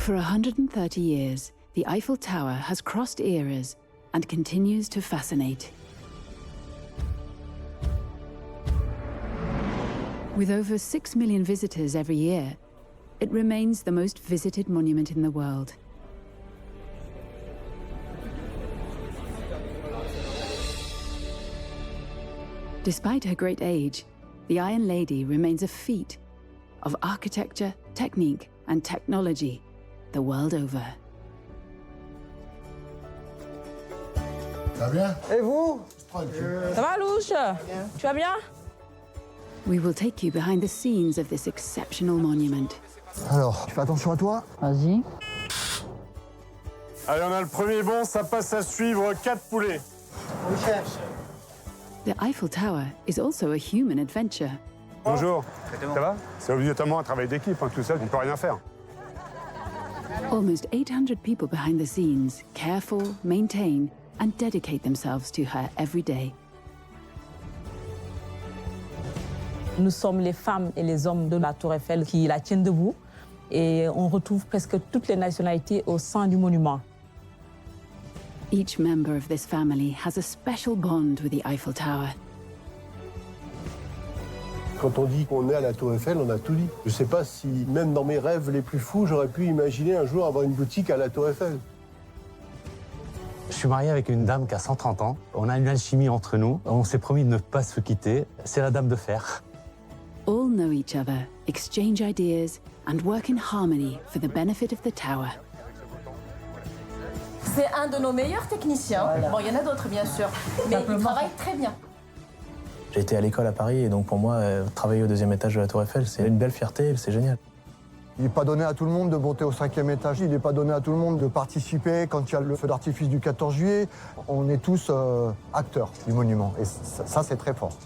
For 130 years, the Eiffel Tower has crossed eras and continues to fascinate. With over 6 million visitors every year, it remains the most visited monument in the world. Despite her great age, the Iron Lady remains a feat of architecture, technique, and technology the world over. Ça va bien? Et vous? Ça va, Louche? Tu vas bien? We will take you behind the scenes of this exceptional monument. Alors, tu fais attention à toi? Vas-y. Allez, on a le premier bon, ça passe à suivre 4 poulets. On le cherche. The Eiffel Tower is also a human adventure. Bonjour. Ça va? C'est obligatoirement un travail d'équipe, hein, tout seul, on ne peut rien faire. Almost 800 people behind the scenes care for, maintain, and dedicate themselves to her every day. Nous sommes les femmes et les hommes de la Tour Eiffel qui la tiennent debout. Et on retrouve presque toutes les nationalités au sein du monument. Each member of this family has a special bond with the Eiffel Tower. Quand on dit qu'on est à la Tour Eiffel, on a tout dit. Je ne sais pas si, même dans mes rêves les plus fous, j'aurais pu imaginer un jour avoir une boutique à la Tour Eiffel. Je suis marié avec une dame qui a 130 ans. On a une alchimie entre nous. On s'est promis de ne pas se quitter. C'est la dame de fer. All know each other, exchange ideas, and work in harmony for the benefit of the tower. C'est un de nos meilleurs techniciens. Voilà. Bon, il y en a d'autres, bien sûr, mais il travaille très bien. J'ai été à l'école à Paris et donc pour moi, travailler au 2e étage de la Tour Eiffel, c'est une belle fierté, c'est génial. Il n'est pas donné à tout le monde de monter au 5e étage. Il n'est pas donné à tout le monde de participer quand il y a le feu d'artifice du 14 juillet. On est tous acteurs du monument et ça c'est très fort.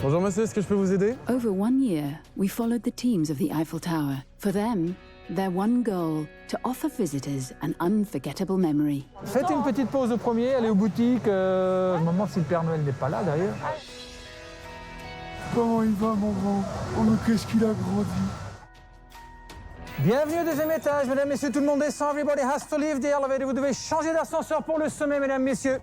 Bonjour monsieur, est-ce que je peux vous aider? Over 1 year, we followed the teams of the Eiffel Tower. For them, their one goal, to offer visitors an unforgettable memory. Faites une petite pause au premier, allez aux boutiques. Je me demande si le Père Noël n'est pas là d'ailleurs. Comment il va mon grand? Oh mais qu'est-ce qu'il a grandi! Bienvenue au 2e étage, mesdames, messieurs, tout le monde descend. Everybody has to leave the elevator. Vous devez changer d'ascenseur pour le sommet, mesdames, messieurs.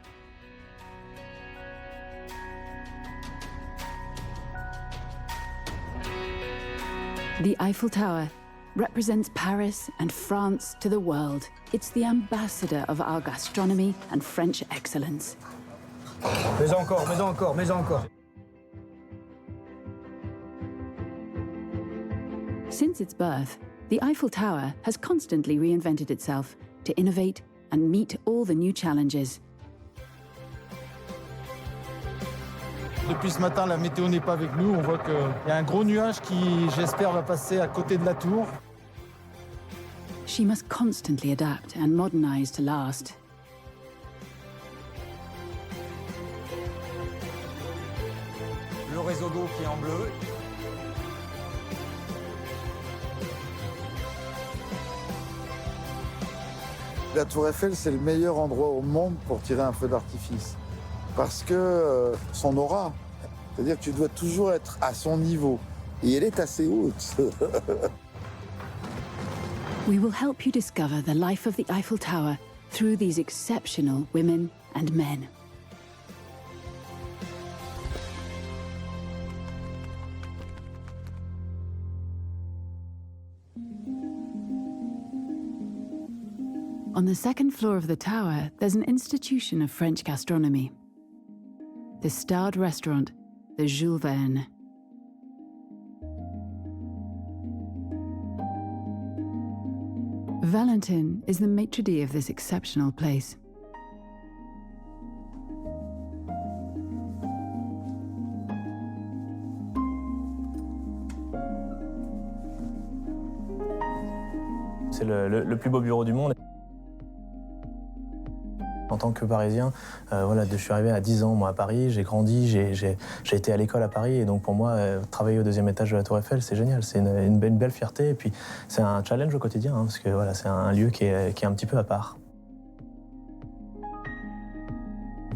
The Eiffel Tower represents Paris and France to the world. It's the ambassador of our gastronomy and French excellence. Mais encore, mais encore, mais encore. Since its birth, the Eiffel Tower has constantly reinvented itself to innovate and meet all the new challenges. Depuis ce matin, la météo n'est pas avec nous. On voit qu'il y a un gros nuage qui, j'espère, va passer à côté de la tour. She must constantly adapt and modernize to last. Le réseau d'eau qui est en bleu. La Tour Eiffel, c'est le meilleur endroit au monde pour tirer un feu d'artifice. Parce que son aura, c'est-à-dire que tu dois toujours être à son niveau. Et elle est assez haute. We will help you discover the life of the Eiffel Tower through these exceptional women and men. On the second floor of the tower, there's an institution of French gastronomy. The starred restaurant, the Jouan. Valentine is the maitre d' of this exceptional place. C'est le plus beau bureau du monde. En tant que Parisien, voilà, je suis arrivé à 10 ans moi, à Paris, j'ai grandi, j'ai été à l'école à Paris et donc pour moi, travailler au 2e étage de la Tour Eiffel, c'est génial, c'est une belle fierté et puis c'est un challenge au quotidien hein, parce que voilà, c'est un lieu qui est un petit peu à part.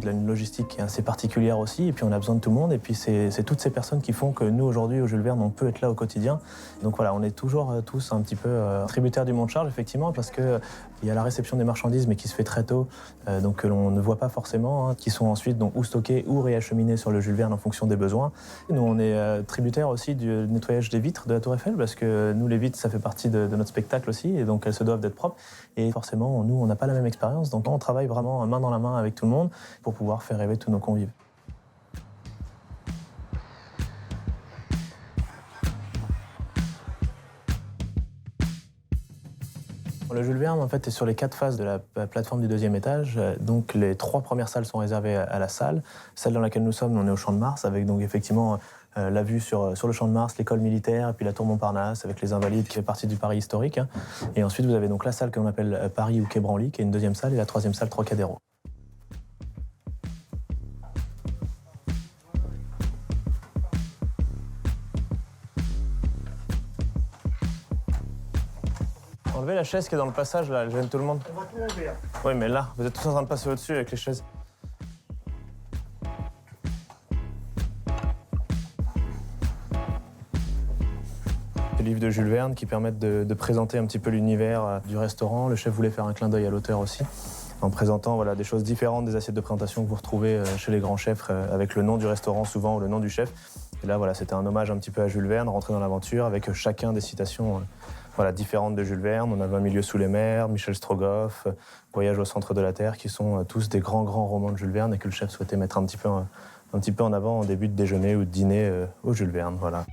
Il a une logistique qui est assez particulière aussi, et puis on a besoin de tout le monde, et puis c'est toutes ces personnes qui font que nous, aujourd'hui, au Jules Verne, on peut être là au quotidien. Donc voilà, on est toujours tous un petit peu tributaires du monte-charge, effectivement, parce qu'il y a la réception des marchandises, mais qui se fait très tôt, donc que l'on ne voit pas forcément, hein, qui sont ensuite donc, ou stockées ou réacheminées sur le Jules Verne en fonction des besoins. Nous, on est tributaires aussi du nettoyage des vitres de la Tour Eiffel, parce que nous, les vitres, ça fait partie de notre spectacle aussi, et donc elles se doivent d'être propres. Et forcément, nous, on n'a pas la même expérience, donc on travaille vraiment main dans la main avec tout le monde pour pouvoir faire rêver tous nos convives. Le Jules Verne, en fait, est sur les 4 phases de la plateforme du 2e étage. Donc, les 3 premières salles sont réservées à la salle. Celle dans laquelle nous sommes, on est au Champ de Mars, avec donc effectivement la vue sur le Champ de Mars, l'école militaire, et puis la tour Montparnasse, avec les Invalides, qui fait partie du Paris historique. Et ensuite, vous avez donc la salle que l'on appelle Paris ou Quai Branly, qui est une 2e salle, et la 3e salle Trocadéro. Enlevez la chaise qui est dans le passage, là, elle gêne tout le monde. On va tout enlever. Oui, mais là, vous êtes tous en train de passer au-dessus avec les chaises. Des livres de Jules Verne qui permettent de présenter un petit peu l'univers du restaurant. Le chef voulait faire un clin d'œil à l'auteur aussi, en présentant voilà, des choses différentes des assiettes de présentation que vous retrouvez chez les grands chefs, avec le nom du restaurant souvent ou le nom du chef. Et là, voilà, c'était un hommage un petit peu à Jules Verne, rentrer dans l'aventure avec chacun des citations voilà, différentes de Jules Verne. On avait Un milieu sous les mers, Michel Strogoff, Voyage au centre de la Terre, qui sont tous des grands romans de Jules Verne et que le chef souhaitait mettre un petit peu en avant en début de déjeuner ou de dîner au Jules Verne. Voilà.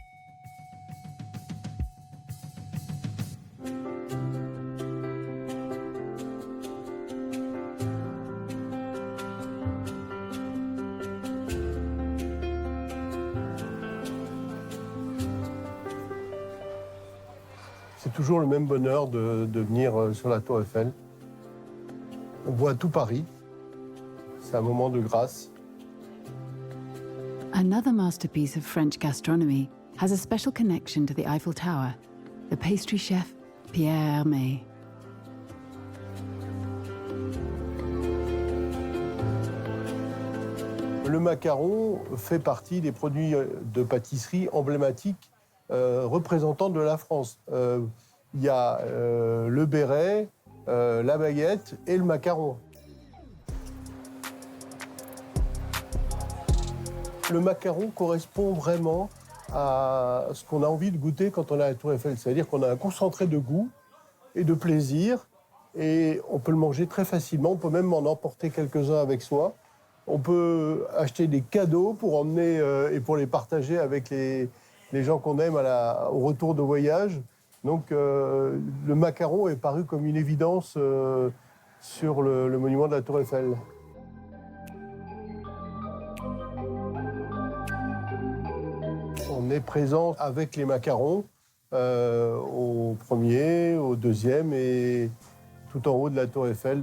C'est toujours le même bonheur de venir sur la Tour Eiffel. On voit tout Paris. C'est un moment de grâce. Another masterpiece of French gastronomy has a special connection to the Eiffel Tower, the pastry chef Pierre Hermé. Le macaron fait partie des produits de pâtisserie emblématiques représentants de la France. Il y a le béret, la baguette et le macaron. Le macaron correspond vraiment à ce qu'on a envie de goûter quand on est à la Tour Eiffel. C'est-à-dire qu'on a un concentré de goût et de plaisir et on peut le manger très facilement. On peut même en emporter quelques-uns avec soi. On peut acheter des cadeaux pour emmener et pour les partager avec les gens qu'on aime au retour de voyage. Donc le macaron est paru comme une évidence sur le monument de la Tour Eiffel. On est présent avec les macarons au premier, au deuxième et tout en haut de la Tour Eiffel.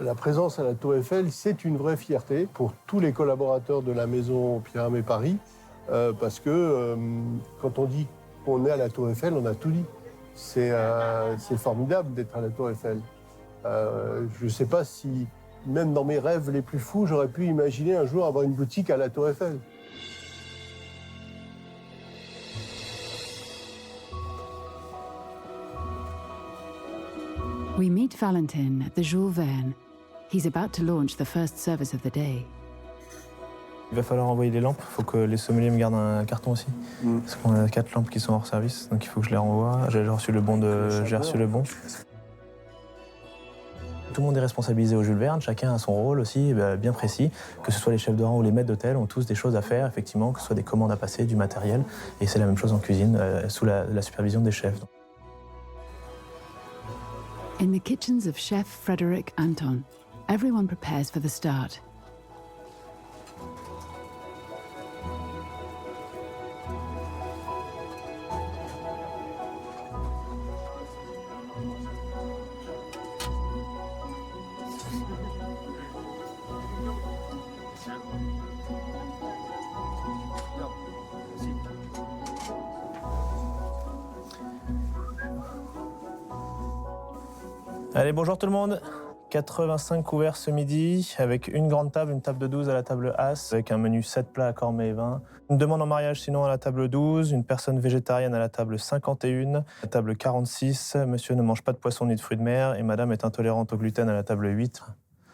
La présence à la Tour Eiffel, c'est une vraie fierté pour tous les collaborateurs de la maison Pierre Hermé Paris, parce que quand on dit qu'on est à la Tour Eiffel, on a tout dit. C'est formidable d'être à la Tour Eiffel. Je ne sais pas si, même dans mes rêves les plus fous, j'aurais pu imaginer un jour avoir une boutique à la Tour Eiffel. We meet Valentin at the Jules Verne. He's about to launch the first service of the day. Il va falloir envoyer les lampes. Il faut que les sommeliers me gardent un carton aussi. Parce qu'on a 4 lampes qui sont hors service, donc il faut que je les renvoie. J'ai reçu le bon. Tout le monde est responsabilisé au Jules Verne, chacun a son rôle aussi bien précis. Que ce soit les chefs de rang ou les maîtres d'hôtel ont tous des choses à faire, effectivement, que ce soit des commandes à passer, du matériel. Et c'est la même chose en cuisine, sous la supervision des chefs. In the kitchens of Chef Frederick Anton, everyone prepares for the start. Allez, bonjour tout le monde. 85 couverts ce midi, avec une grande table, une table de 12 à la table As, avec un menu 7 plats à cormets et vin. Une demande en mariage sinon à la table 12, une personne végétarienne à la table 51, à la table 46, monsieur ne mange pas de poisson ni de fruits de mer, et madame est intolérante au gluten à la table 8.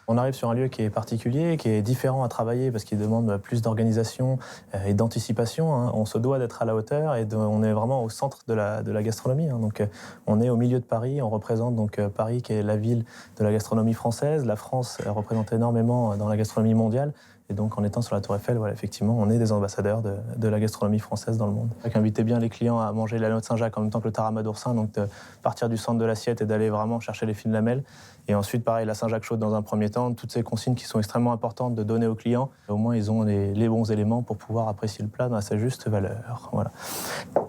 On arrive sur un lieu qui est particulier, qui est différent à travailler parce qu'il demande plus d'organisation et d'anticipation. On se doit d'être à la hauteur et on est vraiment au centre de la gastronomie. Donc on est au milieu de Paris, on représente donc Paris qui est la ville de la gastronomie française. La France représente énormément dans la gastronomie mondiale. Et donc, en étant sur la Tour Eiffel, voilà, effectivement, on est des ambassadeurs de la gastronomie française dans le monde. Donc, invitez bien les clients à manger l'agneau de Saint-Jacques en même temps que le tarama d'oursin, donc de partir du centre de l'assiette et d'aller vraiment chercher les fines lamelles. Et ensuite, pareil, la Saint-Jacques chaude dans un premier temps, toutes ces consignes qui sont extrêmement importantes de donner aux clients. Au moins, ils ont les bons éléments pour pouvoir apprécier le plat dans sa juste valeur. Voilà.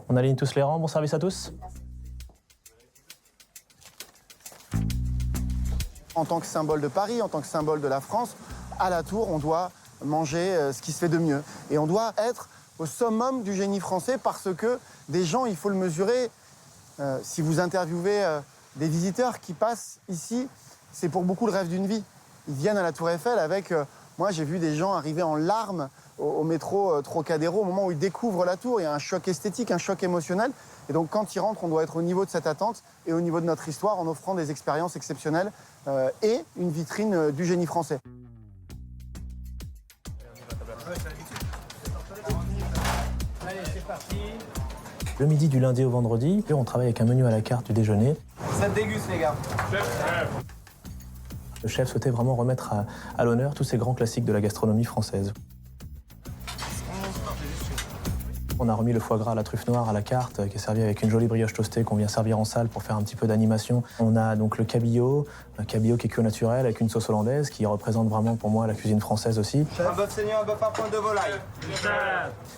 On aligne tous les rangs. Bon service à tous. En tant que symbole de Paris, en tant que symbole de la France, à la Tour, on doit manger ce qui se fait de mieux. Et on doit être au summum du génie français parce que des gens, il faut le mesurer. Si vous interviewez des visiteurs qui passent ici, c'est pour beaucoup le rêve d'une vie. Ils viennent à la Tour Eiffel avec... moi, j'ai vu des gens arriver en larmes au métro Trocadéro au moment où ils découvrent la Tour. Il y a un choc esthétique, un choc émotionnel. Et donc, quand ils rentrent, on doit être au niveau de cette attente et au niveau de notre histoire en offrant des expériences exceptionnelles et une vitrine du génie français. Allez, c'est parti. Le midi du lundi au vendredi, on travaille avec un menu à la carte du déjeuner. Ça déguste, les gars. Le chef souhaitait vraiment remettre à l'honneur tous ces grands classiques de la gastronomie française. On a remis le foie gras à la truffe noire à la carte, qui est servi avec une jolie brioche toastée qu'on vient servir en salle pour faire un petit peu d'animation. On a donc le cabillaud, un cabillaud qui est cuit au naturel avec une sauce hollandaise, qui représente vraiment pour moi la cuisine française aussi. Un bœuf saignant, un bœuf à pointe de volaille.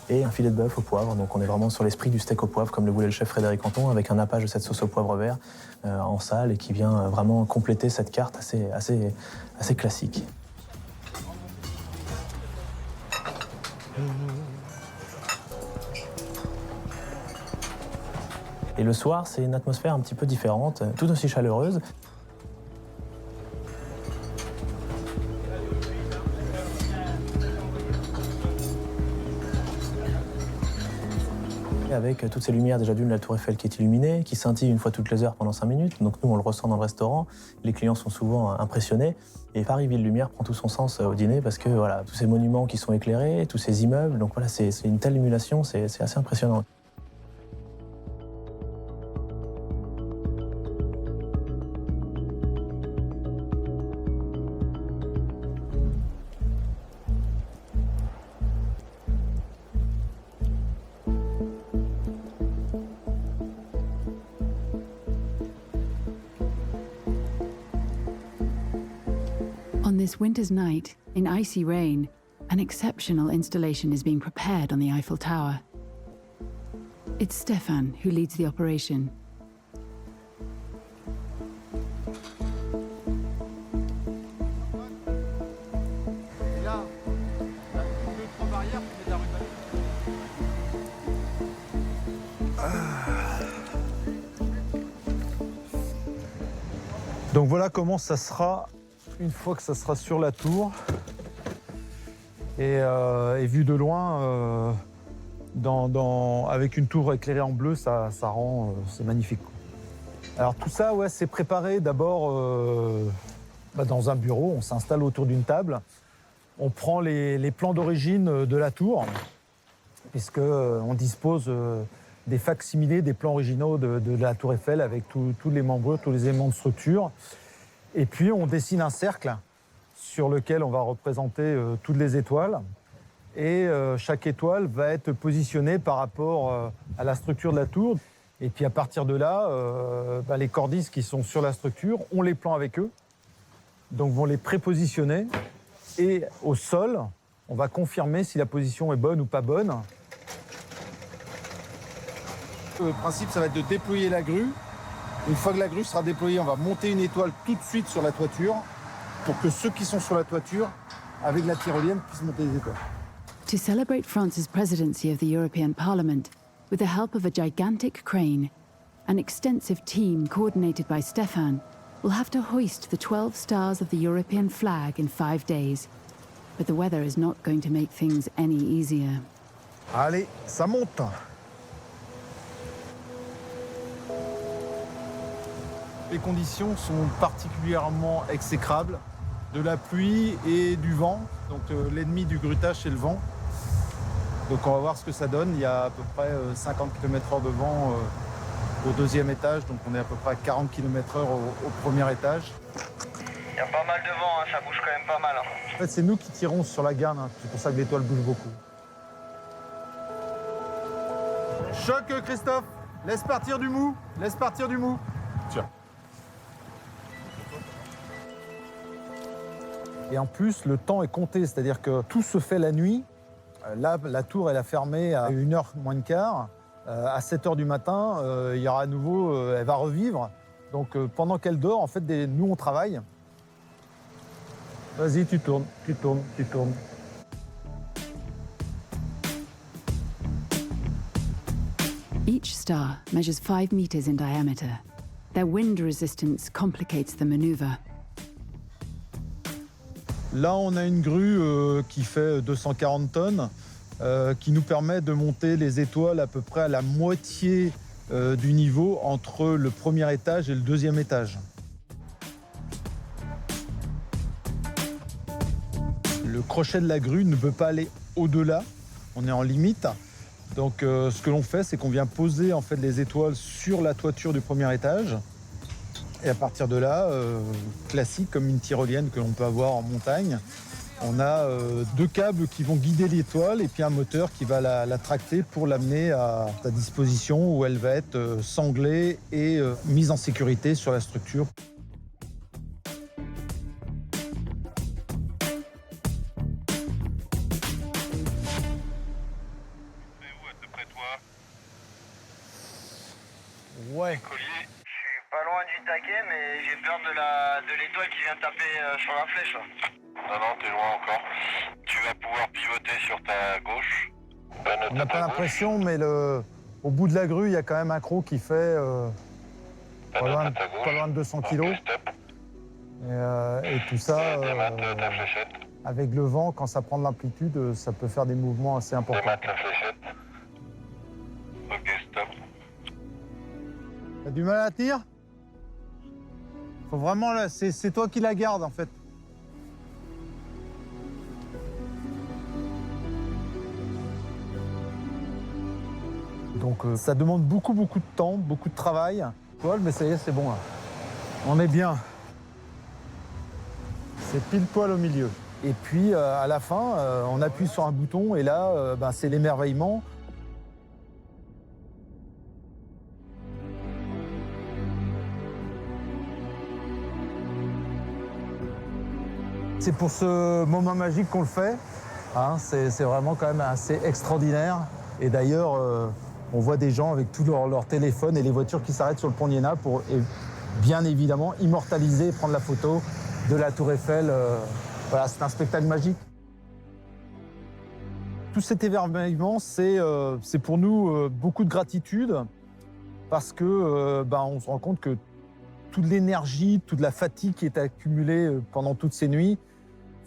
Et un filet de bœuf au poivre, donc on est vraiment sur l'esprit du steak au poivre, comme le voulait le chef Frédéric Canton, avec un nappage de cette sauce au poivre vert en salle et qui vient vraiment compléter cette carte assez classique. Et le soir, c'est une atmosphère un petit peu différente, tout aussi chaleureuse. Avec toutes ces lumières déjà d'une, la Tour Eiffel qui est illuminée, qui scintille une fois toutes les heures pendant 5 minutes. Donc nous, on le ressent dans le restaurant. Les clients sont souvent impressionnés. Et Paris Ville Lumière prend tout son sens au dîner parce que voilà, tous ces monuments qui sont éclairés, tous ces immeubles. Donc voilà, c'est une telle émulation, c'est assez impressionnant. On this winter's night, in icy rain, an exceptional installation is being prepared on the Eiffel Tower. It's Stefan who leads the operation. Donc voilà comment ça sera une fois que ça sera sur la tour. Et vu de loin, avec une tour éclairée en bleu, ça rend, c'est magnifique. Alors tout ça, ouais, c'est préparé d'abord dans un bureau. On s'installe autour d'une table. On prend les plans d'origine de la tour, puisqu'on dispose des facsimilés, des plans originaux de la Tour Eiffel avec tous les membrures, tous les éléments de structure. Et puis on dessine un cercle sur lequel on va représenter toutes les étoiles. Et chaque étoile va être positionnée par rapport à la structure de la tour. Et puis à partir de là, les cordistes qui sont sur la structure ont les plans avec eux, donc vont les prépositionner. Et au sol, on va confirmer si la position est bonne ou pas bonne. Le principe, ça va être de déployer la grue. Une fois que la grue sera déployée, on va monter une étoile tout de suite sur la toiture pour que ceux qui sont sur la toiture avec la tyrolienne, puisse monter les étoiles. To celebrate France's presidency of the European Parliament, with the help of a gigantic crane, an extensive team coordinated by Stéphane will have to hoist the 12 stars of the European flag in 5 days. But the weather is not going to make things any easier. Allez, ça monte. Les conditions sont particulièrement exécrables. De la pluie et du vent. Donc l'ennemi du grutage, c'est le vent. Donc on va voir ce que ça donne. Il y a à peu près 50 km/h de vent au deuxième étage. Donc on est à peu près à 40 km/h au premier étage. Il y a pas mal de vent, hein, ça bouge quand même pas mal. Hein. En fait, c'est nous qui tirons sur la garde. Hein. C'est pour ça que l'étoile bouge beaucoup. Choc, Christophe. Laisse partir du mou. Laisse partir du mou. Tiens. Et en plus, le temps est compté, c'est-à-dire que tout se fait la nuit. Là, la tour, elle a fermé à 1h moins le quart. À 7h du matin, il y aura à nouveau, elle va revivre. Donc pendant qu'elle dort, en fait, nous, on travaille. Vas-y, tu tournes, tu tournes, tu tournes. Each star measures 5 meters in diameter. Their wind resistance complicates the maneuver. Là, on a une grue qui fait 240 tonnes, qui nous permet de monter les étoiles à peu près à la moitié du niveau entre le premier étage et le deuxième étage. Le crochet de la grue ne peut pas aller au-delà, on est en limite. Donc ce que l'on fait, c'est qu'on vient poser en fait, les étoiles sur la toiture du premier étage. Et à partir de là, classique comme une tyrolienne que l'on peut avoir en montagne, on a 2 câbles qui vont guider l'étoile et puis un moteur qui va la tracter pour l'amener à sa disposition où elle va être sanglée et mise en sécurité sur la structure. Ouais. Pas loin du taquet, mais j'ai peur de l'étoile qui vient taper sur la flèche. Là. Non, t'es loin encore. Tu vas pouvoir pivoter sur ta gauche. On n'a pas l'impression, mais au bout de la grue, il y a quand même un croc qui fait pas loin de 200 kilos. Et tout ça, avec le vent, quand ça prend de l'amplitude, ça peut faire des mouvements assez importants. Démate la fléchette. Ok, stop. T'as du mal à la tenir ? Faut vraiment, c'est toi qui la gardes en fait. Donc ça demande beaucoup de temps, beaucoup de travail. Mais ça y est, c'est bon là. On est bien. C'est pile poil au milieu. Et puis à la fin, on appuie sur un bouton et là, c'est l'émerveillement. C'est pour ce moment magique qu'on le fait. Hein, c'est vraiment quand même assez extraordinaire. Et d'ailleurs, on voit des gens avec tous leurs téléphones et les voitures qui s'arrêtent sur le pont d'Iéna pour, bien évidemment, immortaliser et prendre la photo de la Tour Eiffel. Voilà, c'est un spectacle magique. Tout cet émerveillement, c'est pour nous beaucoup de gratitude parce que on se rend compte que toute l'énergie, toute la fatigue qui est accumulée pendant toutes ces nuits,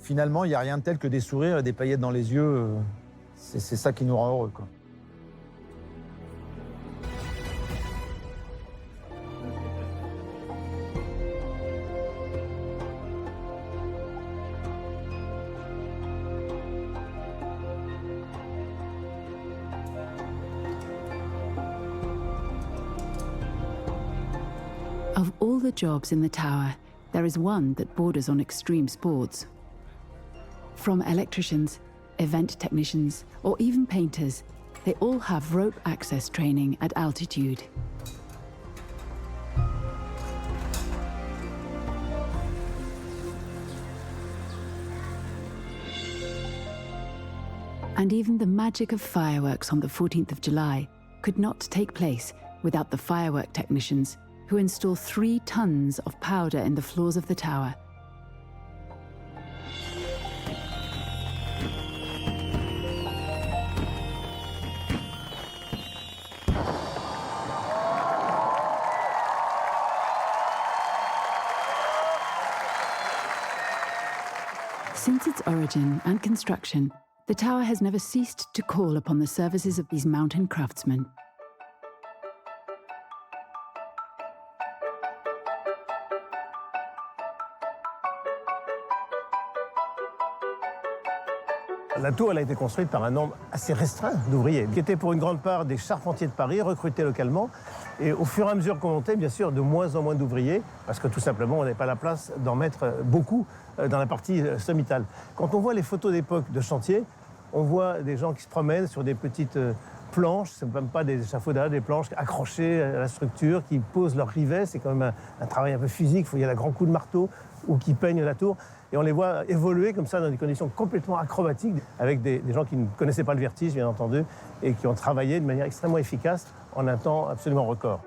finalement, il n'y a rien de tel que des sourires et des paillettes dans les yeux. C'est ça qui nous rend heureux, quoi. Of all the jobs in the tower, there is one that borders on extreme sports. From electricians, event technicians, or even painters, they all have rope access training at altitude. And even the magic of fireworks on the 14th of July could not take place without the firework technicians who install 3 tons of powder in the floors of the tower. Since its origin and construction, the tower has never ceased to call upon the services of these mountain craftsmen. La tour elle a été construite par un nombre assez restreint d'ouvriers, qui étaient pour une grande part des charpentiers de Paris, recrutés localement. Et au fur et à mesure qu'on montait, bien sûr, de moins en moins d'ouvriers, parce que tout simplement, on n'avait pas la place d'en mettre beaucoup dans la partie sommitale. Quand on voit les photos d'époque de chantier, on voit des gens qui se promènent sur des petites planches, ce ne sont même pas des échafaudages, des planches accrochées à la structure, qui posent leurs rivets. C'est quand même un travail un peu physique, il faut y aller à grands coups de marteau, ou qui peignent la tour. Et on les voit évoluer comme ça dans des conditions complètement acrobatiques, avec des gens qui ne connaissaient pas le vertige, bien entendu, et qui ont travaillé de manière extrêmement efficace en un temps absolument record.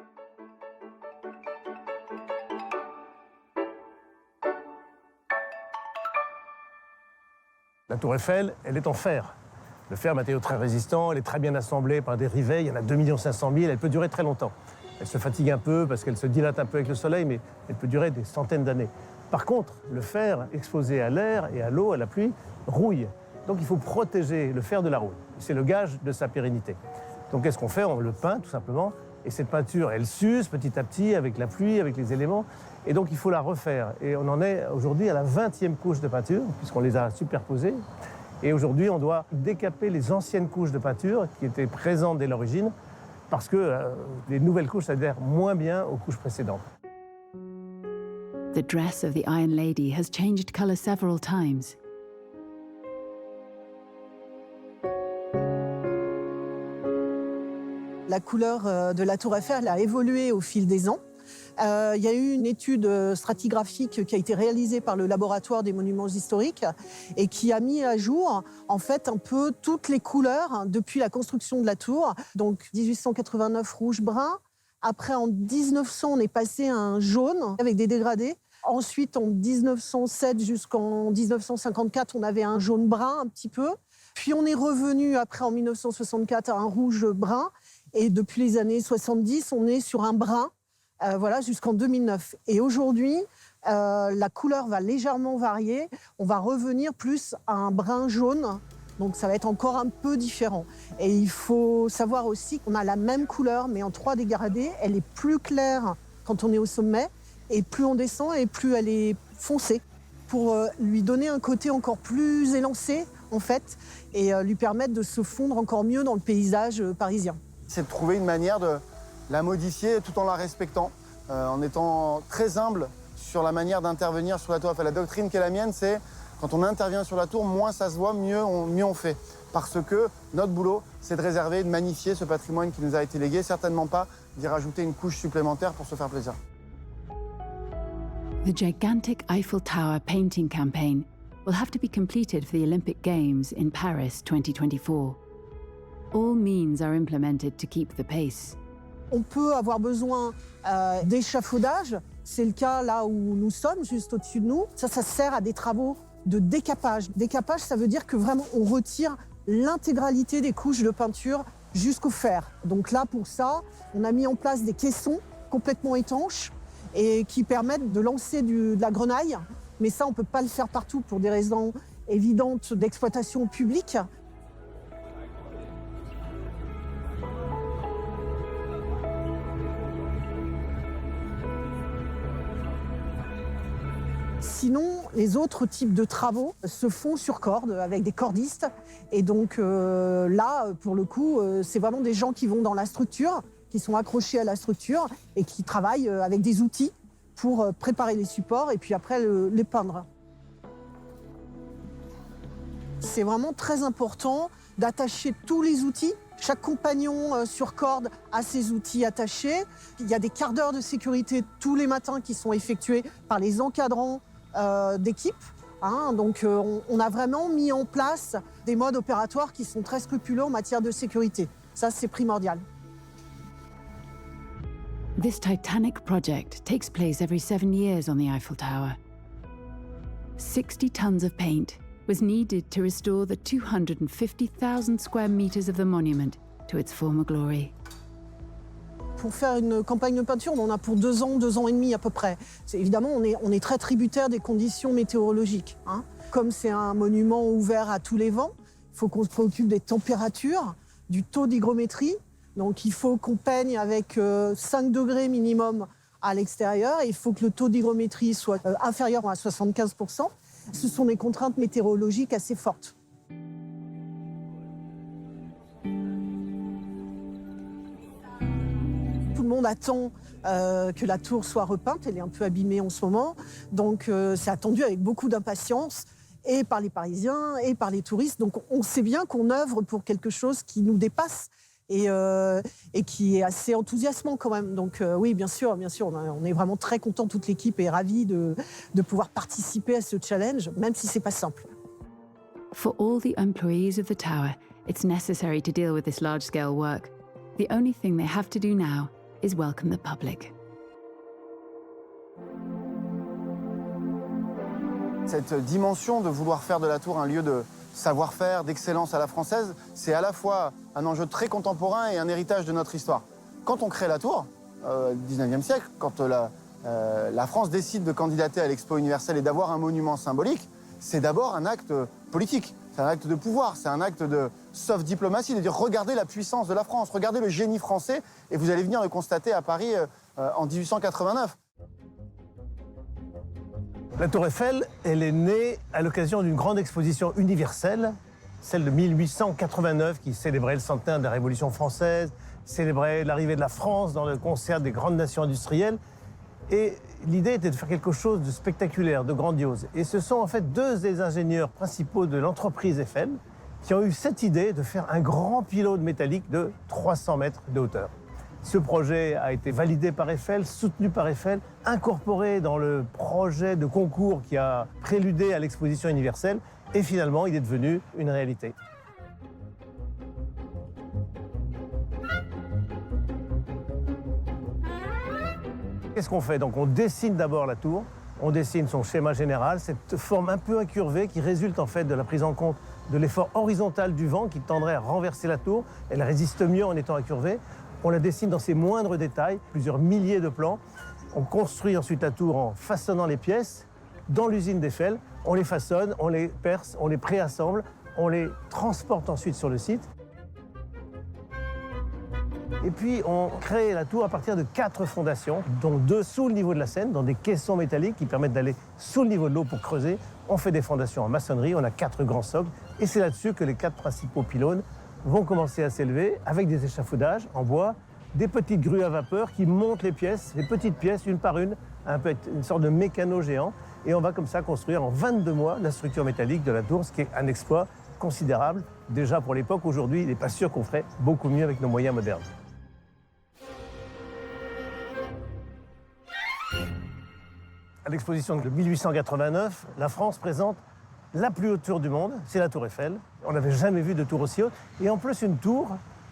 La tour Eiffel, elle est en fer. Le fer, matériau très résistant, elle est très bien assemblée par des rivets, il y en a 2 500 000, elle peut durer très longtemps. Elle se fatigue un peu parce qu'elle se dilate un peu avec le soleil, mais elle peut durer des centaines d'années. Par contre, le fer exposé à l'air et à l'eau, à la pluie, rouille. Donc il faut protéger le fer de la rouille. C'est le gage de sa pérennité. Donc qu'est-ce qu'on fait? On le peint tout simplement. Et cette peinture, elle s'use petit à petit avec la pluie, avec les éléments. Et donc il faut la refaire. Et on en est aujourd'hui à la 20e couche de peinture, puisqu'on les a superposées. Et aujourd'hui, on doit décaper les anciennes couches de peinture qui étaient présentes dès l'origine, parce que les nouvelles couches adhèrent moins bien aux couches précédentes. The dress of the Iron Lady has changed colour several times. La couleur de la tour Eiffel a évolué au fil des ans. Il y a eu une étude stratigraphique qui a été réalisée par le laboratoire des monuments historiques et qui a mis à jour en fait un peu toutes les couleurs depuis la construction de la tour. Donc 1889 rouge-brun. Après, en 1900, on est passé à un jaune avec des dégradés. Ensuite, en 1907 jusqu'en 1954, on avait un jaune-brun un petit peu. Puis on est revenu après en 1964 à un rouge-brun. Et depuis les années 70, on est sur un brun, voilà, jusqu'en 2009. Et aujourd'hui, la couleur va légèrement varier. On va revenir plus à un brun jaune. Donc ça va être encore un peu différent. Et il faut savoir aussi qu'on a la même couleur, mais en 3 dégradés. Elle est plus claire quand on est au sommet, et plus on descend, et plus elle est foncée, pour lui donner un côté encore plus élancé, en fait, et lui permettre de se fondre encore mieux dans le paysage parisien. C'est de trouver une manière de la modifier tout en la respectant, en étant très humble sur la manière d'intervenir sur la tour Eiffel. La doctrine qui est la mienne, c'est quand on intervient sur la tour, moins ça se voit, mieux on fait. Parce que notre boulot, c'est de réserver, de magnifier ce patrimoine qui nous a été légué, certainement pas d'y rajouter une couche supplémentaire pour se faire plaisir. The gigantic Eiffel Tower painting campaign will have to be completed for the Olympic Games in Paris 2024. All means are implemented to keep the pace. On peut avoir besoin d'échafaudage. C'est le cas là où nous sommes, juste au-dessus de nous. Ça sert à des travaux de décapage. Décapage, ça veut dire que vraiment on retire l'intégralité des couches de peinture jusqu'au fer. Donc là, pour ça, on a mis en place des caissons complètement étanches et qui permettent de lancer de la grenaille. Mais ça, on ne peut pas le faire partout pour des raisons évidentes d'exploitation publique. Sinon, les autres types de travaux se font sur corde avec des cordistes. Et donc là, pour le coup, c'est vraiment des gens qui vont dans la structure, qui sont accrochés à la structure et qui travaillent avec des outils pour préparer les supports et puis après les peindre. C'est vraiment très important d'attacher tous les outils. Chaque compagnon sur corde a ses outils attachés. Il y a des quarts d'heure de sécurité tous les matins qui sont effectués par les encadrants d'équipe. Donc on a vraiment mis en place des modes opératoires qui sont très scrupuleux en matière de sécurité. Ça, c'est primordial. This titanic project takes place every 7 years on the Eiffel Tower. 60 tons of paint was needed to restore the 250,000 square meters of the monument to its former glory. Pour faire une campagne de peinture, on en a pour 2 ans, 2 ans et demi à peu près. Évidemment, on est très tributaire des conditions météorologiques. Comme c'est un monument ouvert à tous les vents, il faut qu'on se préoccupe des températures, du taux d'hygrométrie. Donc il faut qu'on peigne avec 5 degrés minimum à l'extérieur. Il faut que le taux d'hygrométrie soit inférieur à 75%. Ce sont des contraintes météorologiques assez fortes. Tout le monde attend que la tour soit repeinte. Elle est un peu abîmée en ce moment. Donc c'est attendu avec beaucoup d'impatience, et par les Parisiens, et par les touristes. Donc on sait bien qu'on œuvre pour quelque chose qui nous dépasse et qui est assez enthousiasmant quand même. Donc oui, bien sûr, on est vraiment très contents, toute l'équipe est ravie de pouvoir participer à ce challenge, même si c'est pas simple. For all the employees of the tower, it's necessary to deal with this large-scale work. The only thing they have to do now is welcome the public. Cette dimension de vouloir faire de la tour un lieu de savoir-faire, d'excellence à la française, c'est à la fois un enjeu très contemporain et un héritage de notre histoire. Quand on crée la tour, au XIXe siècle, quand la France décide de candidater à l'Expo universelle et d'avoir un monument symbolique, c'est d'abord un acte politique, c'est un acte de pouvoir, c'est un acte de soft diplomatie, de dire regardez la puissance de la France, regardez le génie français, et vous allez venir le constater à Paris en 1889. La Tour Eiffel, elle est née à l'occasion d'une grande exposition universelle, celle de 1889, qui célébrait le centenaire de la Révolution française, célébrait l'arrivée de la France dans le concert des grandes nations industrielles. Et l'idée était de faire quelque chose de spectaculaire, de grandiose. Et ce sont en fait deux des ingénieurs principaux de l'entreprise Eiffel qui ont eu cette idée de faire un grand pylône métallique de 300 mètres de hauteur. Ce projet a été validé par Eiffel, soutenu par Eiffel, incorporé dans le projet de concours qui a préludé à l'exposition universelle, et finalement, il est devenu une réalité. Qu'est-ce qu'on fait? Donc on dessine d'abord la tour, on dessine son schéma général, cette forme un peu incurvée qui résulte en fait de la prise en compte de l'effort horizontal du vent qui tendrait à renverser la tour. Elle résiste mieux en étant incurvée. On la dessine dans ses moindres détails, plusieurs milliers de plans. On construit ensuite la tour en façonnant les pièces dans l'usine d'Eiffel. On les façonne, on les perce, on les préassemble, on les transporte ensuite sur le site. Et puis on crée la tour à partir de 4 fondations, dont 2 sous le niveau de la Seine, dans des caissons métalliques qui permettent d'aller sous le niveau de l'eau pour creuser. On fait des fondations en maçonnerie, on a 4 grands socles, et c'est là-dessus que les 4 principaux pylônes vont commencer à s'élever avec des échafaudages en bois, des petites grues à vapeur qui montent les pièces, les petites pièces une par une, un peu une sorte de mécano géant. Et on va comme ça construire en 22 mois la structure métallique de la tour, ce qui est un exploit considérable. Déjà pour l'époque, aujourd'hui, il n'est pas sûr qu'on ferait beaucoup mieux avec nos moyens modernes. À l'exposition de 1889, la France présente la plus haute tour du monde, c'est la Tour Eiffel. On n'avait jamais vu de tour aussi haute. Et en plus, une tour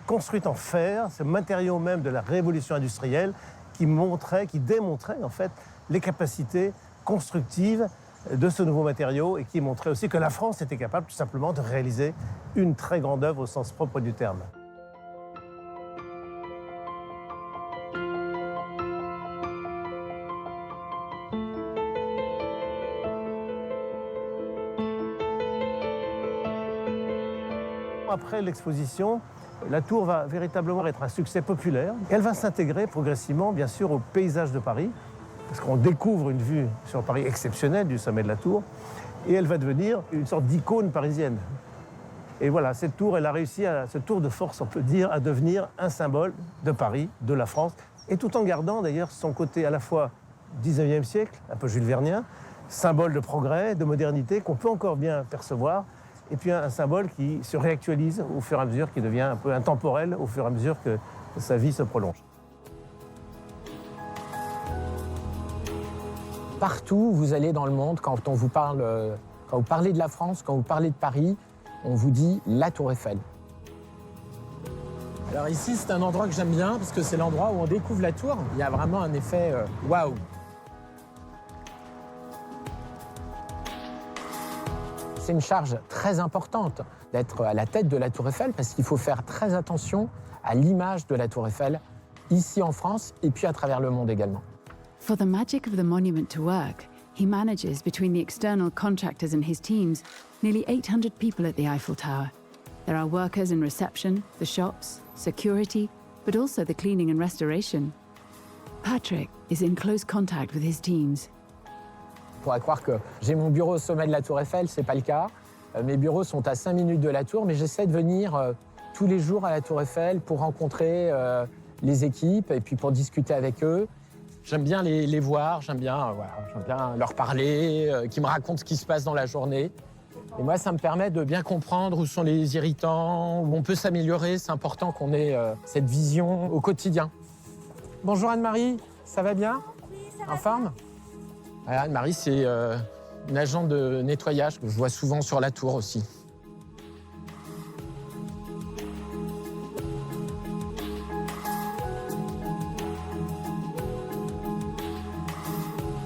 construite en fer, ce matériau même de la révolution industrielle qui démontrait en fait les capacités constructives de ce nouveau matériau et qui montrait aussi que la France était capable tout simplement de réaliser une très grande œuvre au sens propre du terme. Après l'exposition, la tour va véritablement être un succès populaire. Elle va s'intégrer progressivement, bien sûr, au paysage de Paris, parce qu'on découvre une vue sur Paris exceptionnelle du sommet de la tour, et elle va devenir une sorte d'icône parisienne. Et voilà, cette tour, elle a réussi, ce tour de force, on peut dire, à devenir un symbole de Paris, de la France, et tout en gardant d'ailleurs son côté à la fois 19e siècle, un peu Jules Vernien, symbole de progrès, de modernité, qu'on peut encore bien percevoir, et puis un symbole qui se réactualise au fur et à mesure, qui devient un peu intemporel au fur et à mesure que sa vie se prolonge. Partout où vous allez dans le monde, quand vous parlez de la France, quand vous parlez de Paris, on vous dit la Tour Eiffel. Alors ici, c'est un endroit que j'aime bien parce que c'est l'endroit où on découvre la tour. Il y a vraiment un effet waouh. C'est une charge très importante d'être à la tête de la Tour Eiffel parce qu'il faut faire très attention à l'image de la Tour Eiffel ici en France et puis à travers le monde également. For the magic of the monument to work, He manages, between the external contractors and his teams, nearly 800 people at the Eiffel Tower. There are workers in reception, the shops, security, but also the cleaning and restoration. Patrick is in close contact with his teams. On pourrait croire que j'ai mon bureau au sommet de la Tour Eiffel, c'est pas le cas. Mes bureaux sont à 5 minutes de la tour, mais j'essaie de venir tous les jours à la Tour Eiffel pour rencontrer les équipes et puis pour discuter avec eux. J'aime bien les voir, j'aime bien leur parler, qu'ils me racontent ce qui se passe dans la journée. Et moi, ça me permet de bien comprendre où sont les irritants, où on peut s'améliorer. C'est important qu'on ait cette vision au quotidien. Bonjour Anne-Marie, ça va bien? Oui, ça va. En forme? Voilà, Anne-Marie, c'est une agente de nettoyage que je vois souvent sur la tour aussi.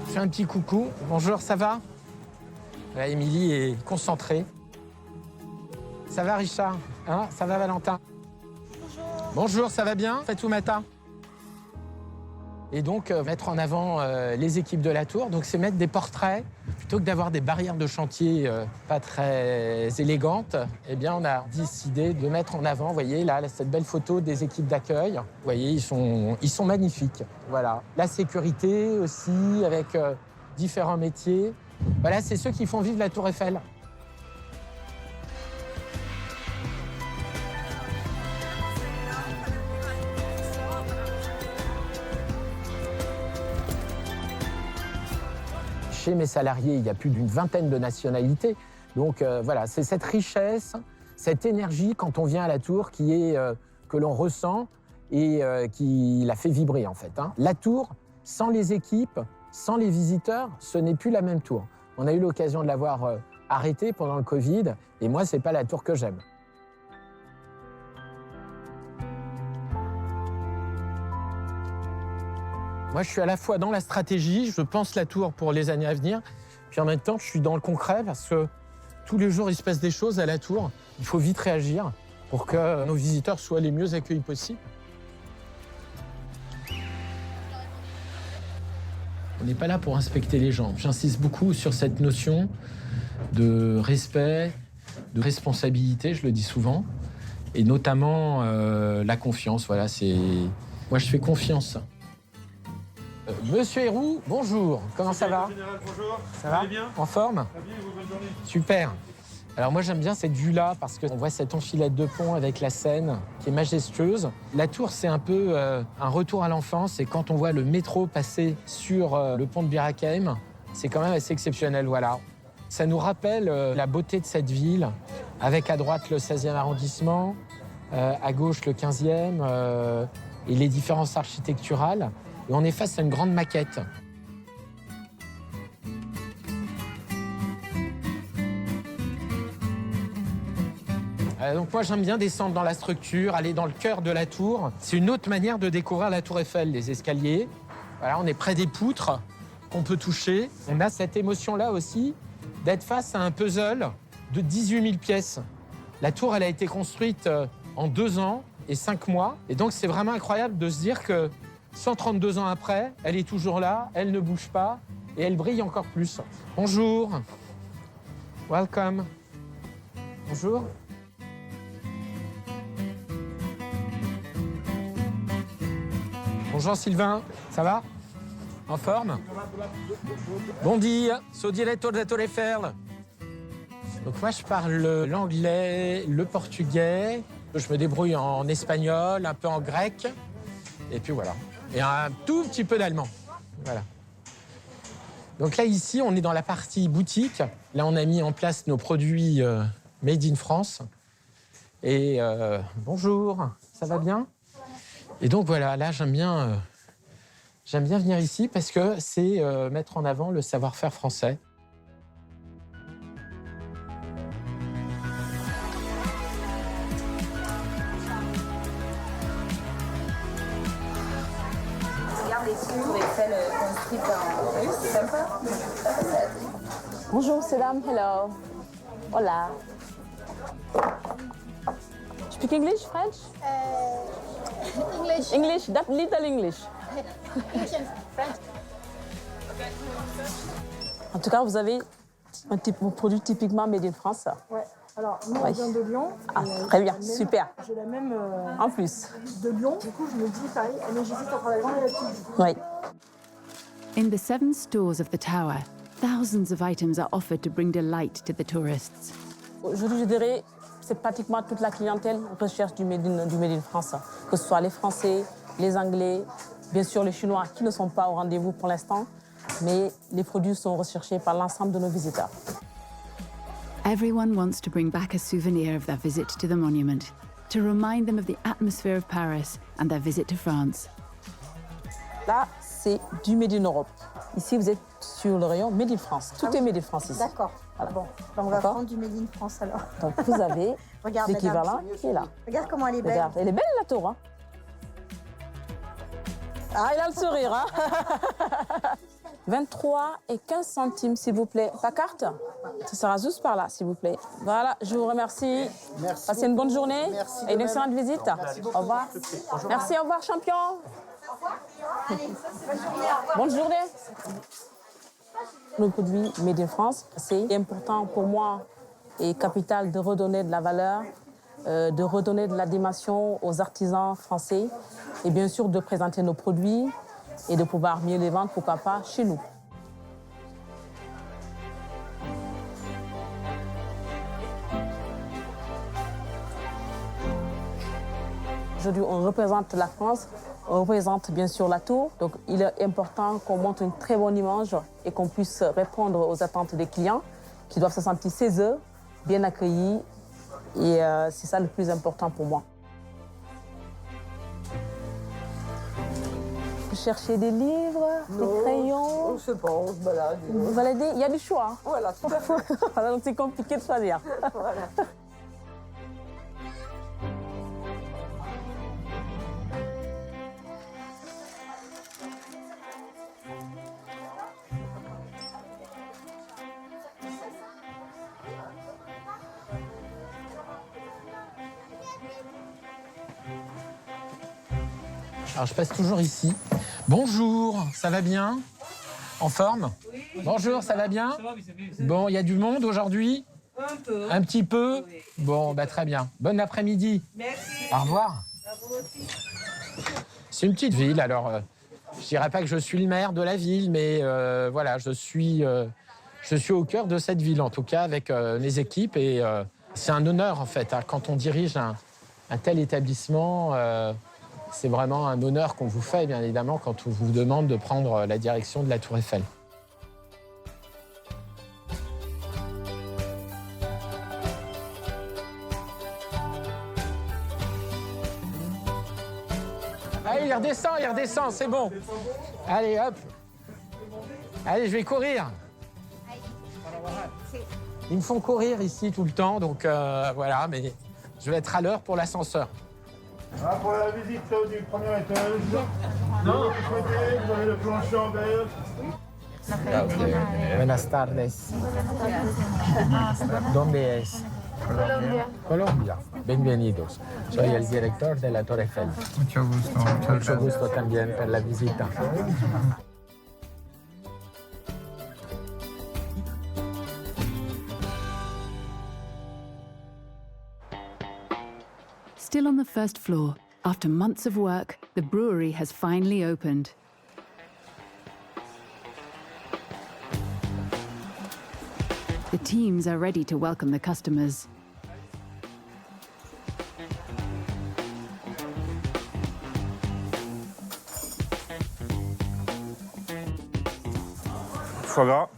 Je fais un petit coucou. Bonjour, ça va? Là, Émilie est concentrée. Ça va, Richard? Hein? Ça va, Valentin? Bonjour. Bonjour, ça va bien? Faites tout matin. Et donc, mettre en avant les équipes de la tour, donc c'est mettre des portraits. Plutôt que d'avoir des barrières de chantier pas très élégantes, eh bien, on a décidé de mettre en avant, vous voyez, là, cette belle photo des équipes d'accueil. Vous voyez, ils sont magnifiques. Voilà. La sécurité aussi, avec différents métiers. Voilà, c'est ceux qui font vivre la Tour Eiffel. Chez mes salariés, il y a plus d'une vingtaine de nationalités. Donc voilà, c'est cette richesse, cette énergie quand on vient à la tour que l'on ressent et qui la fait vibrer en fait. Hein. La tour, sans les équipes, sans les visiteurs, ce n'est plus la même tour. On a eu l'occasion de l'avoir arrêtée pendant le Covid et moi, c'est pas la tour que j'aime. Moi, je suis à la fois dans la stratégie, je pense la tour pour les années à venir, puis en même temps, je suis dans le concret parce que tous les jours, il se passe des choses à la tour. Il faut vite réagir pour que nos visiteurs soient les mieux accueillis possible. On n'est pas là pour inspecter les gens. J'insiste beaucoup sur cette notion de respect, de responsabilité, je le dis souvent, et notamment la confiance. Voilà, moi, je fais confiance. Monsieur Héroux, bonjour. Comment ça va? Général, bonjour. Ça va bien? En forme? Très bien, bonne journée. Super. Alors moi j'aime bien cette vue-là parce qu'on voit cette enfilade de pont avec la Seine qui est majestueuse. La tour c'est un peu un retour à l'enfance et quand on voit le métro passer sur le pont de Bir Hakeim, c'est quand même assez exceptionnel, voilà. Ça nous rappelle la beauté de cette ville avec à droite le 16e arrondissement, à gauche le 15e et les différences architecturales. Et on est face à une grande maquette. Donc moi j'aime bien descendre dans la structure, aller dans le cœur de la tour. C'est une autre manière de découvrir la Tour Eiffel, les escaliers. Voilà, on est près des poutres qu'on peut toucher. On a cette émotion-là aussi d'être face à un puzzle de 18 000 pièces. La tour, elle a été construite en 2 ans et 5 mois. Et donc c'est vraiment incroyable de se dire que 132 ans après, elle est toujours là, elle ne bouge pas et elle brille encore plus. Bonjour. Welcome. Bonjour. Bonjour Sylvain, ça va? En forme? Bon dia, sono direttore della Tour Eiffel. Donc moi je parle l'anglais, le portugais, je me débrouille en espagnol, un peu en grec, et puis voilà. Et un tout petit peu d'allemand. Voilà. Donc là, ici, on est dans la partie boutique. Là, on a mis en place nos produits made in France. Et bonjour, ça va bien? Et donc voilà, là, j'aime bien venir ici parce que c'est mettre en avant le savoir-faire français. Bonjour, Madame. Hello. Hola. Speak English, French? English. English, that little English. English and French. En tout cas, vous avez un produit typiquement made in France. Ouais. Alors, nous, on vient de Lyon. Ah, très bien, super. J'ai la même En plus. de Lyon. Du coup, je me dis, pareil, mais j'hésite entre la grande et la petite. Oui. In the 7 stores of the tower, thousands of items are offered to bring delight to the tourists. Aujourd'hui, je dirais, c'est pratiquement toute la clientèle recherche du made in France. Que ce soit les Français, les Anglais, bien sûr les Chinois qui ne sont pas au rendez-vous pour l'instant, mais les produits sont recherchés par l'ensemble de nos visiteurs. Everyone wants to bring back a souvenir of their visit to the monument, to remind them of the atmosphere of Paris and their visit to France. Là, c'est du made in Europe. Ici, vous êtes sur le rayon made in France. Tout est made in France ici. D'accord. Voilà. Bon, on va prendre du made in France alors. Donc, vous avez Regarde, l'équivalent madame, qui est là. Regarde comment elle est belle. Regarde, elle est belle la tour. Hein. Ah, il a le sourire. Hein. 23 et 15 centimes, s'il vous plaît. Ta carte? Ça sera juste par là, s'il vous plaît. Voilà, je vous remercie. Merci. Passez une bonne journée Merci et une de excellente même. visite. Merci beaucoup. Au revoir. Merci, au revoir, champion. Bonne journée. Le produit Made in France, c'est important pour moi et capital de redonner de la valeur, de redonner de la dimension aux artisans français et bien sûr de présenter nos produits et de pouvoir mieux les vendre, pourquoi pas, chez nous. Aujourd'hui, on représente la France, on représente bien sûr la tour. Donc, il est important qu'on montre une très bonne image et qu'on puisse répondre aux attentes des clients qui doivent se sentir chez eux, bien accueillis. Et c'est ça le plus important pour moi. Vous cherchez des livres, des crayons? On ne sait pas, on se balade. Vous baladez, il y a du choix. Hein. Voilà, tout à fait. Voilà, donc c'est compliqué de choisir. Voilà. Alors, je passe toujours ici. Bonjour, ça va bien? En forme? Oui. Bonjour, ça va bien? Bon, il y a du monde aujourd'hui? Un peu. Un petit peu? Oui. Bon, bah, très bien. Bon après-midi. Merci. Au revoir. À vous aussi. C'est une petite ville, alors je dirais pas que je suis le maire de la ville, mais voilà, je suis au cœur de cette ville, en tout cas, avec les équipes. Et c'est un honneur, en fait, hein, quand on dirige un tel établissement. C'est vraiment un honneur qu'on vous fait, bien évidemment, quand on vous demande de prendre la direction de la Tour Eiffel. Allez, il redescend, c'est bon. Allez, hop. Allez, je vais courir. Ils me font courir ici tout le temps, donc voilà, mais je vais être à l'heure pour l'ascenseur. Ah, pour la visite du premier étage. Non, vous souhaitez, vous avez le plancher en verre. Buenas tardes. ¿Dónde es? Colombia. Colombia. Bienvenidos. Soy el director de la Torre Eiffel. Mucho gusto. Mucho gusto también por la visita. Still on the first floor, after months of work, the brewery has finally opened. The teams are ready to welcome the customers. Foie gras.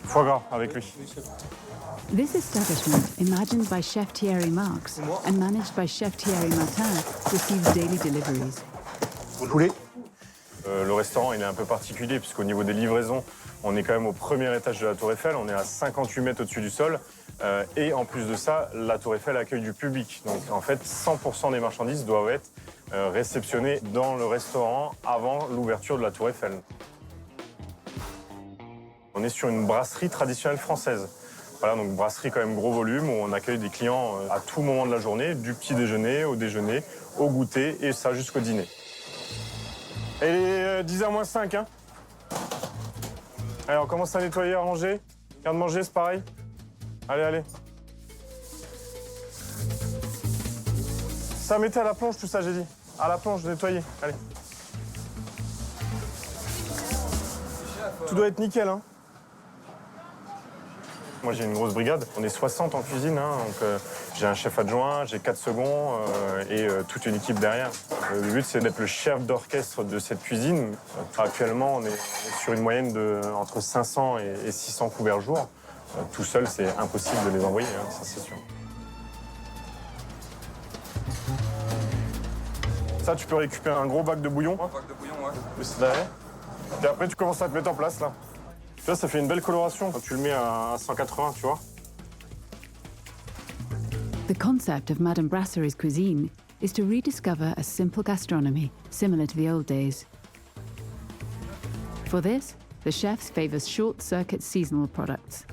Foie gras avec lui. This establishment, imagined by Chef Thierry Marx and managed by Chef Thierry Martin, receives daily deliveries. Poulet. Le restaurant, il est un peu particulier puisqu'au niveau des livraisons, on est quand même au premier étage de la Tour Eiffel, on est à 58 mètres au-dessus du sol. Et en plus de ça, la Tour Eiffel accueille du public. Donc en fait, 100% des marchandises doivent être réceptionnées dans le restaurant avant l'ouverture de la Tour Eiffel. On est sur une brasserie traditionnelle française. Voilà, donc brasserie quand même gros volume, où on accueille des clients à tout moment de la journée, du petit déjeuner, au goûter, et ça jusqu'au dîner. Et il est 10h moins 5, hein. Allez, on commence à nettoyer, à ranger. Garde-manger, c'est pareil. Allez, allez. Ça, mettez à la plonge, tout ça, j'ai dit. À la plonge, nettoyer. Allez. Tout doit être nickel, hein. Moi, j'ai une grosse brigade. On est 60 en cuisine, hein, donc j'ai un chef adjoint, j'ai 4 seconds et toute une équipe derrière. Le but, c'est d'être le chef d'orchestre de cette cuisine. Actuellement, on est sur une moyenne de entre 500 et 600 couverts jour. Tout seul, c'est impossible de les envoyer, hein, ça c'est sûr. Ça, tu peux récupérer un gros bac de bouillon. Un bac de bouillon, ouais. C'est derrière. Et après, tu commences à te mettre en place, là. Tu vois, ça fait une belle coloration quand tu le mets à 180, tu vois. The concept of Madame Brassery's cuisine is to rediscover a simple gastronomy similar to the old days. For this, the chefs favor short-circuit seasonal products.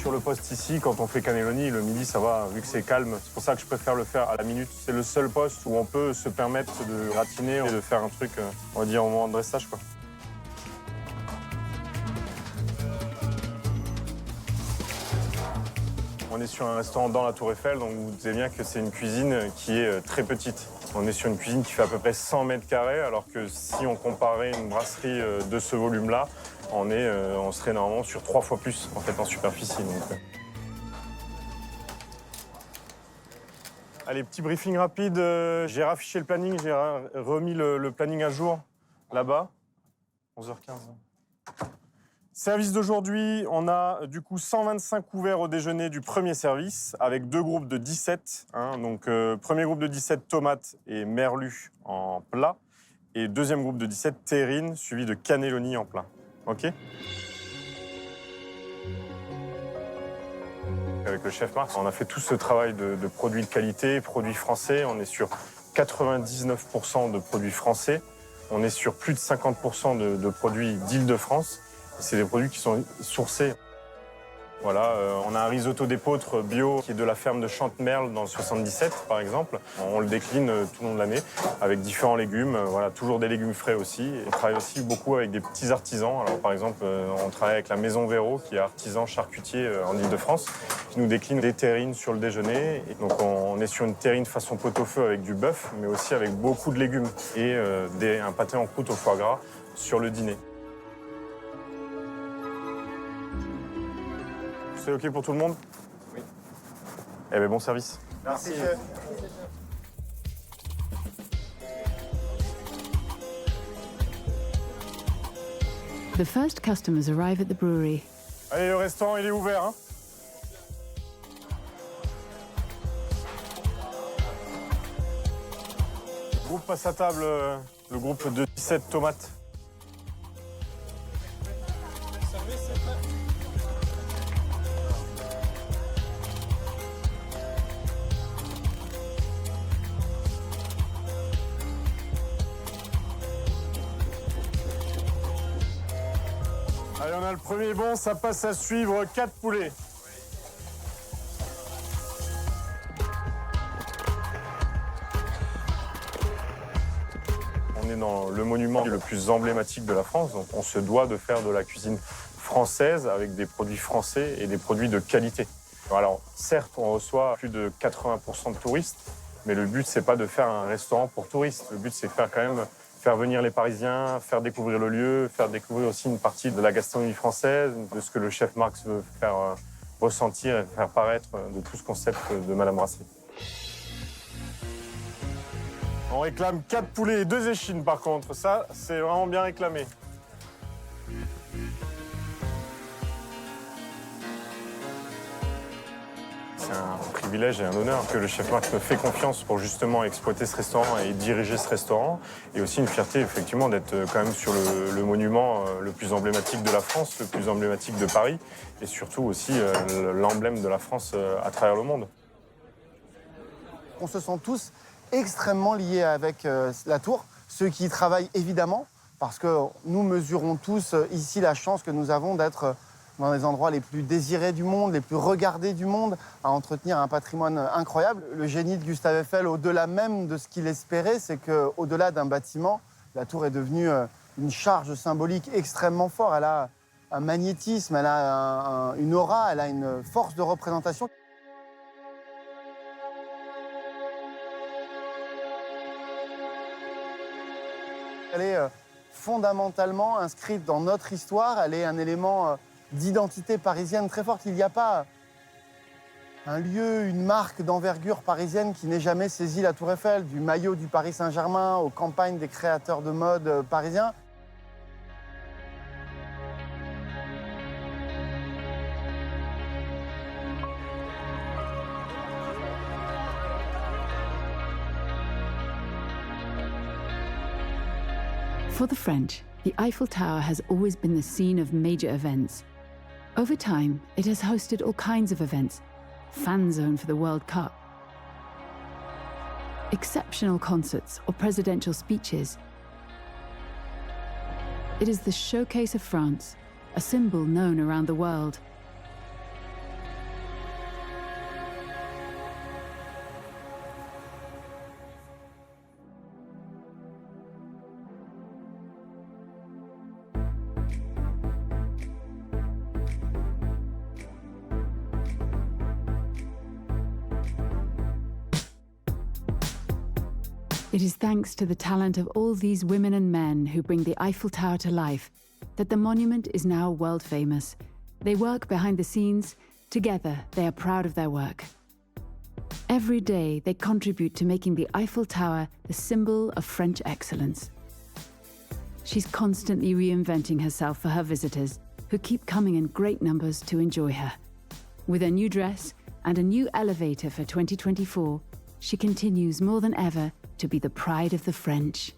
Sur le poste ici, quand on fait cannelloni, le midi, ça va, vu que c'est calme. C'est pour ça que je préfère le faire à la minute. C'est le seul poste où on peut se permettre de gratiner et de faire un truc, on va dire, au moment de dressage, quoi. On est sur un restaurant dans la Tour Eiffel, donc vous savez bien que c'est une cuisine qui est très petite. On est sur une cuisine qui fait à peu près 100 mètres carrés, alors que si on comparait une brasserie de ce volume-là, on serait normalement sur 3 fois plus en fait en superficie. Donc. Allez, petit briefing rapide. J'ai raffiché le planning, j'ai remis le planning à jour là-bas. 11h15. Service d'aujourd'hui, on a du coup 125 couverts au déjeuner du premier service avec 2 groupes de 17. Hein, donc premier groupe de 17 tomates et merlu en plat et deuxième groupe de 17 terrine suivi de cannelloni en plat. OK? Avec le chef Marc, on a fait tout ce travail de produits de qualité, produits français. On est sur 99% de produits français. On est sur plus de 50% de produits d'Île-de-France. C'est des produits qui sont sourcés. Voilà, on a un risotto d'épeautre bio qui est de la ferme de Chantemerle dans le 77, par exemple. On le décline tout le long de l'année avec différents légumes. Voilà, toujours des légumes frais aussi. On travaille aussi beaucoup avec des petits artisans. Alors, par exemple, on travaille avec la Maison Véro, qui est artisan charcutier en Île-de-France, qui nous décline des terrines sur le déjeuner. Et donc, on est sur une terrine façon pot-au-feu avec du bœuf, mais aussi avec beaucoup de légumes et un pâté en croûte au foie gras sur le dîner. C'est OK pour tout le monde? Oui. Eh bien, bon service. Merci. The first customers arrive at the brewery. Allez, le restaurant, il est ouvert. Hein. Le groupe passe à table, le groupe de 17 tomates. Allez, on a le premier bon, ça passe à suivre 4 poulets. On est dans le monument le plus emblématique de la France, donc on se doit de faire de la cuisine française avec des produits français et des produits de qualité. Alors, certes, on reçoit plus de 80% de touristes, mais le but, c'est pas de faire un restaurant pour touristes. Le but, c'est faire quand même faire venir les Parisiens, faire découvrir le lieu, faire découvrir aussi une partie de la gastronomie française, de ce que le chef Marx veut faire ressentir et faire paraître de tout ce concept de Madame Brasserie. On réclame 4 poulets et 2 échines par contre, ça c'est vraiment bien réclamé. C'est un privilège et un honneur que le chef Marx me fait confiance pour justement exploiter ce restaurant et diriger ce restaurant. Et aussi une fierté, effectivement, d'être quand même sur le monument le plus emblématique de la France, le plus emblématique de Paris, et surtout aussi l'emblème de la France à travers le monde. On se sent tous extrêmement liés avec la tour, ceux qui y travaillent évidemment, parce que nous mesurons tous ici la chance que nous avons d'être dans les endroits les plus désirés du monde, les plus regardés du monde, à entretenir un patrimoine incroyable. Le génie de Gustave Eiffel, au-delà même de ce qu'il espérait, c'est qu'au-delà d'un bâtiment, la tour est devenue une charge symbolique extrêmement forte. Elle a un magnétisme, elle a une aura, elle a une force de représentation. Elle est fondamentalement inscrite dans notre histoire, elle est un élément d'identité parisienne très forte. Il n'y a pas un lieu, une marque d'envergure parisienne qui n'ait jamais saisi la Tour Eiffel, du maillot du Paris Saint-Germain aux campagnes des créateurs de mode parisiens. For the French, the Eiffel Tower has always been the scene of major events. Over time, it has hosted all kinds of events, fan zone for the World Cup, exceptional concerts or presidential speeches. It is the showcase of France, a symbol known around the world. It is thanks to the talent of all these women and men who bring the Eiffel Tower to life that the monument is now world famous. They work behind the scenes. Together, they are proud of their work. Every day, they contribute to making the Eiffel Tower the symbol of French excellence. She's constantly reinventing herself for her visitors, who keep coming in great numbers to enjoy her. With a new dress and a new elevator for 2024, she continues more than ever to be the pride of the French.